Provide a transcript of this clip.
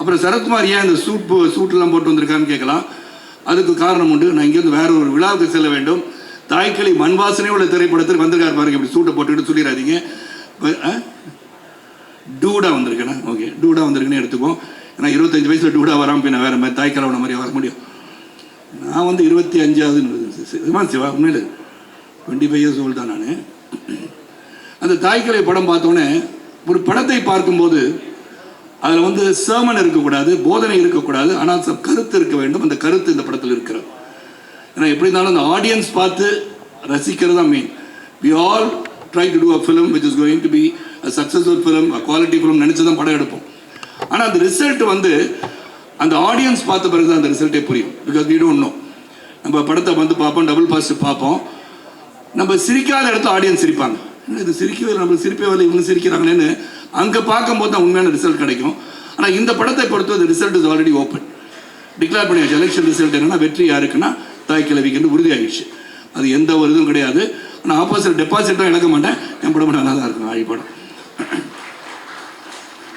அப்புறம் சரத்குமார் ஏன் இந்த சூட்டெல்லாம் போட்டு வந்திருக்கான்னு கேட்கலாம். அதுக்கு காரணம் உண்டு. நான் இங்கேருந்து வேற ஒரு விழாவுக்கு செல்ல வேண்டும். தாய்க்கிளி மண் வாசனை உள்ள திரைப்படத்தில் வந்திருக்காரு பாருங்க. இப்படி சூட்டை போட்டுக்கிட்டு சொல்லிடாதீங்க. டூடா வந்திருக்கேன். ஓகே, டூடா வந்திருக்குன்னு எடுத்துக்கோம். ஏன்னா 25 வயசுல டூடா வராமல் பின்ன வேற மாதிரி தாய்க்கிழவன மாதிரி வர முடியும். நான் வந்து 25ஆவது சிவா உண்மையில் 25 years old தான் நான். அந்த தாய்க்கிளை படம் பார்த்தோன்னே ஒரு படத்தை பார்க்கும்போது அதில் வந்து சர்மன் இருக்கக்கூடாது, போதனை இருக்கக்கூடாது, ஆனால் கருத்து இருக்க வேண்டும். அந்த கருத்து இந்த படத்தில் இருக்கிறது. ஏன்னா எப்படி இருந்தாலும் அந்த ஆடியன்ஸ் பார்த்து ரசிக்கிறது தான் main. We all try to do a film which is going to be a successful film, a quality film நினச்சி தான் படம் எடுப்போம். ஆனால் அந்த ரிசல்ட் வந்து அந்த ஆடியன்ஸ் பார்த்த பிறகு தான் அந்த ரிசல்ட்டே புரியும். Because we don't know. நம்ம படத்தை வந்து பார்ப்போம், டபுள் பாசிட்டிவ் பார்ப்போம். நம்ம சிரிக்காத இடத்துல ஆடியன்ஸ் சிரிப்பாங்க. இது சிரிக்கவே இல்லை, நம்ம சிரிப்பே வரல, இவங்க சிரிக்கிறாங்களேன்னு அங்கே பார்க்கும்போது தான் உண்மையான ரிசல்ட் கிடைக்கும். ஆனால் இந்த படத்தை பொறுத்து அந்த result is already open. Declare பண்ணியாச்சு. எலெக்ஷன் ரிசல்ட் என்னன்னா வெற்றி யாருக்குன்னா தாய்க்கிழவிக்கு உறுதியாகிடுச்சு. அது எந்த ஒரு இதுவும் கிடையாது. ஆனால் ஆப்போசிட் டெபாசிட்டும் இழக்க மாட்டேன். என் படம் நல்லா தான் இருக்கும். ஆழி படம்.